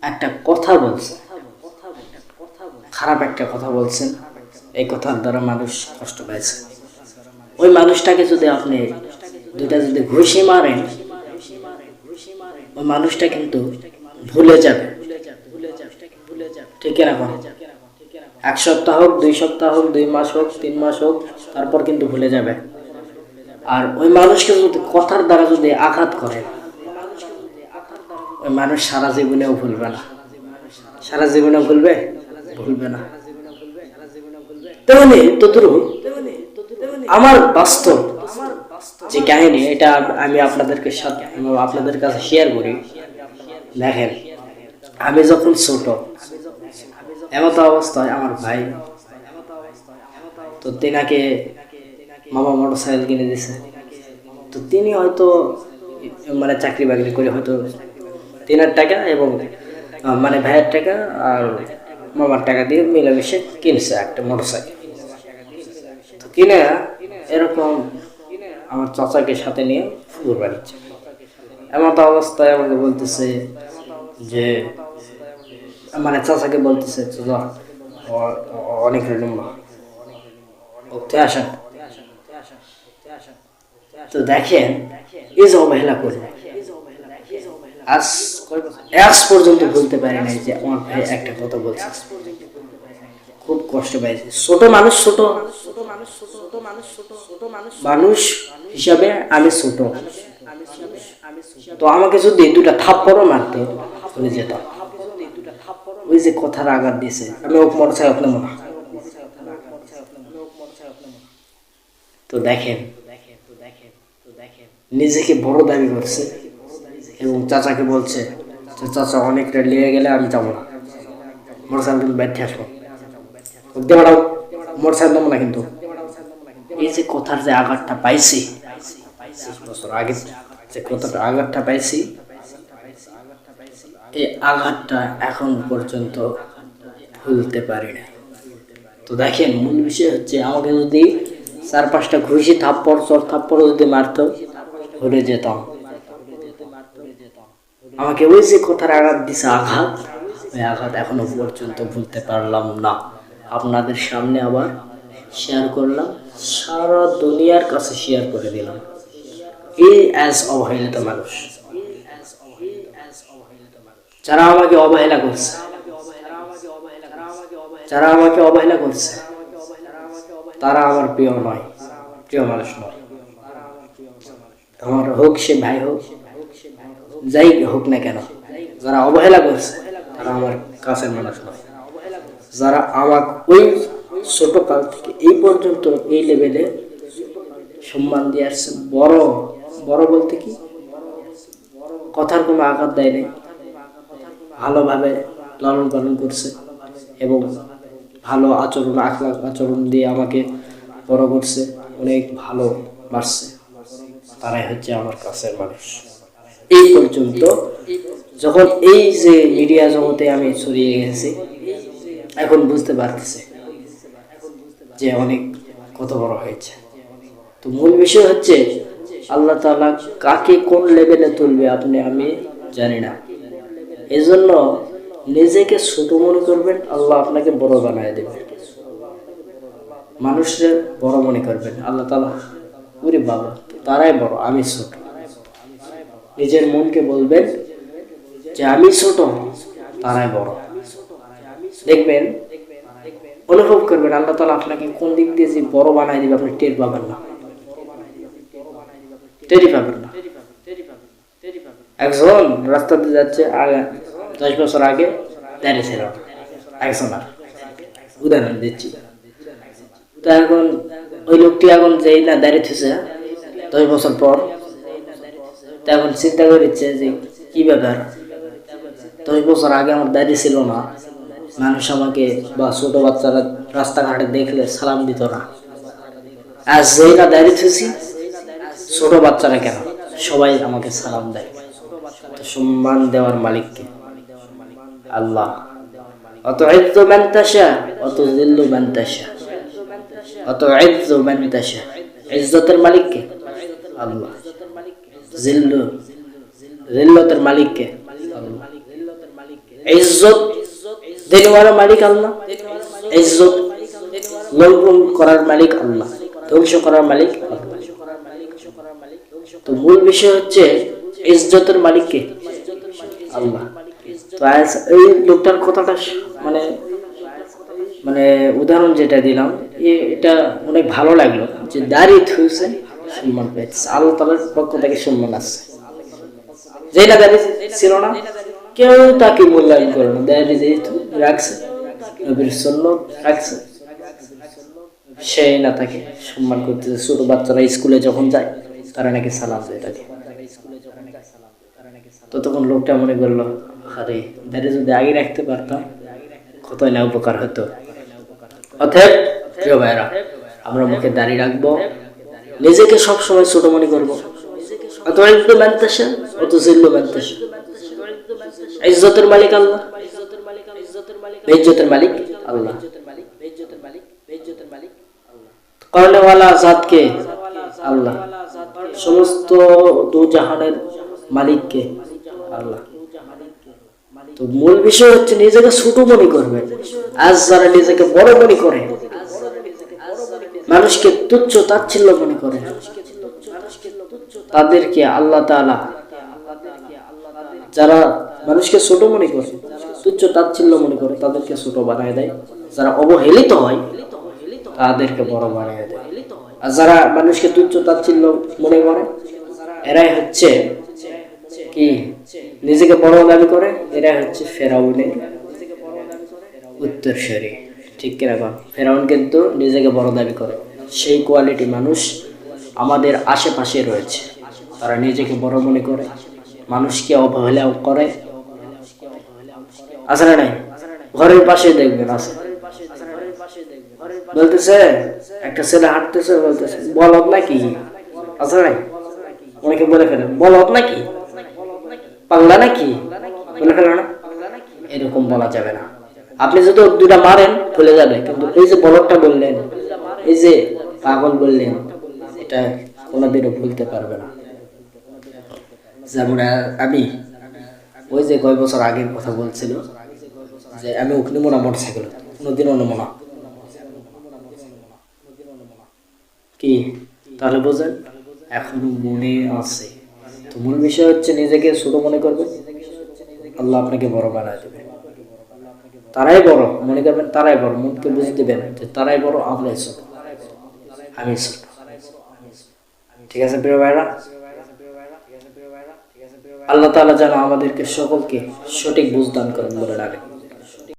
একটা কথা বলছে, খারাপ একটা কথা বলছেন, এই কথার দ্বারা মানুষ কষ্ট পাইছে। ওই মানুষটাকে যদি আপনি দুইটা যদি ঘুষি মারেন, ওই মানুষটা কিন্তু ভুলে যাবে। ঠিক না? কোন 1 সপ্তাহ হোক, 2 সপ্তাহ হোক, 2 মাস হোক, 3 মাস হোক, তারপর কিন্তু ভুলে যাবে। আর ওই মানুষকে যদি কথার দ্বারা যদি আঘাত করে, ওই মানুষ সারা জীবনেও ভুলবে না। সারা জীবনে ভুলবে না। তেমনি আমার বাস্তব যে কাহিনী, এটা আমি আপনাদের কাছে শেয়ার করি। দেখেন, আমি যখন ছোট, এমত অবস্থায় আমার ভাই তো তেনাকে মামা মোটরসাইকেল কিনে দিছে। তো তিনি হয়তো মানে চাকরি বাকরি করে হয়তো তেনার টাকা এবং মানে ভাইয়ের টাকা আর মামার টাকা দিয়ে মিলেমিশে কিনছে একটা মোটরসাইকেল। তো কিনে এরকম আমার চাচাকে সাথে নিয়ে ফুল বাড়িচ্ছে। এমন অবস্থায় আমাকে বলতেছে যে, মানে চাচাকে বলতেছে অনেক আসেন। তো দেখেন, এই যে অবহেলা করবে, আজ পর্যন্ত বলতে পারি নাই যে আমার ভাই একটা কথা বলছে। খুব কষ্ট পাইছে। ছোট মানুষ হিসাবে আমি ছোট, তো আমাকে যদি দুটা থাপ্পড়ও মারতে চলে যেতাম। ওই যে কথার আঘাত দিয়েছে, আমি ওক মরছাই আপনার মনে। তো দেখেন, নিজেকে বড় দাবি করছে এবং চাচাকে বলছে চাচা অনেকটা লেগে গেলে আমি যাবো না, মোটরসাইকেল কিন্তু ব্যাঠে আসবো, দেওয়াটাও মোটরসাইকেল দেবো না। কিন্তু এই যে কথার যে আঘাতটা পাইছি, 5 বছর আগে যে কথাটা আঘাতটা পাইছি, এই আঘাতটা এখন পর্যন্ত ভুলতে পারি না। তো দেখেন, মূল বিষয় হচ্ছে আমাকে যদি 4-5টা ঘুষি থাপ্পড় যদি মারতো, ভুলে যেতাম। আমাকে ওই যে কথার আঘাত দিছে, ওই আঘাত এখনো পর্যন্ত ভুলতে পারলাম না। আপনাদের সামনে আবার শেয়ার করলাম, সারা দুনিয়ার কাছে শেয়ার করে দিলাম। এই অবহেলিত মানুষ, যারা আমাকে অবহেলা করছে, তারা আমার প্রিয় নয়, প্রিয় মানুষ নয়। আমার হোক সে ভাই হোক, যাই হোক না কেন, যারা অবহেলা করছে তারা আমার কাছের মানুষ নয়। যারা আমার ওই ছোট কাল থেকে এই পর্যন্ত এই লেভেলে সম্মান দিয়ে আসছে, বড় বলতে কি, কথার কোনো আঘাত দেয় নাই, ভালোভাবে লালন পালন করছে এবং ভালো আচরণ দিয়ে আমাকে বড় করছে, অনেক ভালো বাড়ছে। তারাই হচ্ছে আমার কাছের মানুষ। এই পর্যন্ত যখন এই যে মিডিয়া জগতে আমি ছড়িয়ে গেছি, এখন বুঝতে পারতেছে যে অনেক কত বড় হয়েছে। তো মূল বিষয় হচ্ছে, আল্লাহ তাআলা কাকে কোন লেভেলে তুলবে আমি জানি না। এজন্য নিজেকে ছোট মনে করবেন, আল্লাহ আপনাকে বড় বানায় দেবে। মানুষের বড় মনে করবেন, আল্লাহ তাআলা ওরে বাবা তারাই বড়, আমি ছোট। নিজের মনকে বলবেন যে আমি ছোট, তারাই বড়। দেখবেন, অনুভব করবেন আল্লাহ তাআলা আপনাকে কোন দিক দিয়ে যে বড় বানায় দিবে, আপনি টেরই পাবেন না। একজন রাস্তা দিয়ে যাচ্ছে, 10 বছর আগে দাঁড়িয়ে ছিল একজন, উদাহরণ দিচ্ছি। তো এখন ওই লোকটি এখন যেই না দাঁড়িয়ে থেছে 10 বছর পর, এখন চিন্তা করছে যে কি ব্যাপার, 10 বছর আগে আমার দাঁড়িয়ে ছিল না, মানুষ আমাকে বা ছোট বাচ্চারা রাস্তাঘাটে দেখলে সালাম দিত না, আর যেই না দাঁড়িয়ে থেছি, ছোট বাচ্চারা কেন সবাই আমাকে সালাম দেয়। সম্মান দেওয়ার মালিককে আল্লাহ। অত ইজ্জু মান তাশা অত যিল্লু মান তাশা, অত ইজ্জু মান তাশা, ইজ্জতের মালিককে আল্লাহ, জিল্লতের মালিককে আল্লাহ। ইজ্জত দেওয়ার মালিক আল্লাহ, ইজ্জত লঙ্ঘন করার মালিক আল্লাহ, ধ্বংস করার মালিক আল্লাহ। তো মূল বিষয় হচ্ছে ইজ্জতের মালিক কে? আল্লাহ। তো এই লোকটার কথাটা মানে মানে উদাহরণ যেটা দিলাম, এটা অনেক ভালো লাগলো যে দাঁড়িয়ে থুইছে সম্মান পেয়েছে, আল্লাহ তাআলার পক্ষ থেকে সম্মান আসছে। যেটা দাঁড়িয়ে ছিল না কেউ তাকে মূল্যায়ন করে না, দাঁড়িয়ে যেহেতু রাখছে, নবীর সুন্নাত রাখছে, সেই না তাকে সম্মান করতেছে। ছোট বাচ্চারা স্কুলে যখন যায় তারা নাকি সালাম দেয় তাকে। তো তখন লোকটা মনে করলো, আরে দাঁড়িয়ে যদি আগে রাখতে পারতাম কতই না উপকার হতো। অতএব প্রিয় ভাইরা, আমরা মুখে দাঁড়িয়ে রাখবো, নিজেকে সবসময় ছোট মনে করবো। ইজ্জতের মালিক আল্লাহ, ইজ্জতের মালিক আল্লাহ, করনেওয়ালা জাতকে আল্লাহ, সমস্ত দু জাহানের মালিককে আল্লাহ। তো মূল বিষয় হচ্ছে নিজেকে ছোট মনে করবে। আজ যারা নিজেকে বড় মনে করে, মানুষকে তুচ্ছ তাচ্ছিল্য মনে করে, তাদেরকে আল্লাহ তাআলা, যারা মানুষকে ছোট মনে করে, তুচ্ছ তাচ্ছিল্য মনে করে, তাদেরকে ছোট বানায় দেয়। যারা অবহেলিত হয় তাদেরকে বড় বানায় দেয়। আর যারা মানুষকে তুচ্ছ তাচ্ছিল্য মনে করে, এরাই হচ্ছে কি নিজেকে বড় দাবি করে, এরাই হচ্ছে ফেরাউনের উত্তরসূরি। ঠিক কিনা? ফেরাউন কিন্তু নিজেকে বড় দাবি করে। সেই কোয়ালিটি মানুষ আমাদের আশেপাশে রয়েছে। তারা নিজেকে বড় মনে করে, মানুষকে অবহেলা করে। আছে না নাই? ঘরের পাশে দেখবেন আছে, বলতেছে একটা ছেলে হাঁটতেছে, বলতেছে বলদ নাকি, আছে নাই? অনেকে বলে ফেলে বলদ নাকি, পাগলা নাকি, বলে ফেলে না? এরকম বলা যাবে না। আপনি যদি দুটা মারেন ভুলে যাবে, কিন্তু এই যে বলদটা বললেন, এই যে পাগল বললেন, এটা কোনোদিনও ভুলতে পারবে না। যেমন আমি ওই যে কয়েক বছর আগের কথা বলছিল যে আমি ওখানে মনে মোটরসাইকেল, কোনোদিনও নেবো না। কি তাহলে বোঝেন, এখনো মনে আছে। তো মূল বিষয় হচ্ছে নিজেকে ছোট মনে করবে, আল্লাহ আপনাকে বড় বানায় দেবে। তারাই বড় মনে করবেন, তারাই বড়, মনকে বুঝে দেবেন যে তারাই বড়, আমরাই ছোট, আমি ছোট। ঠিক আছে প্রিয় ভাইরা, আল্লাহ তাআলা যেন আমাদেরকে সকলকে সঠিক বুঝ দান করেন বলে ডাকেন।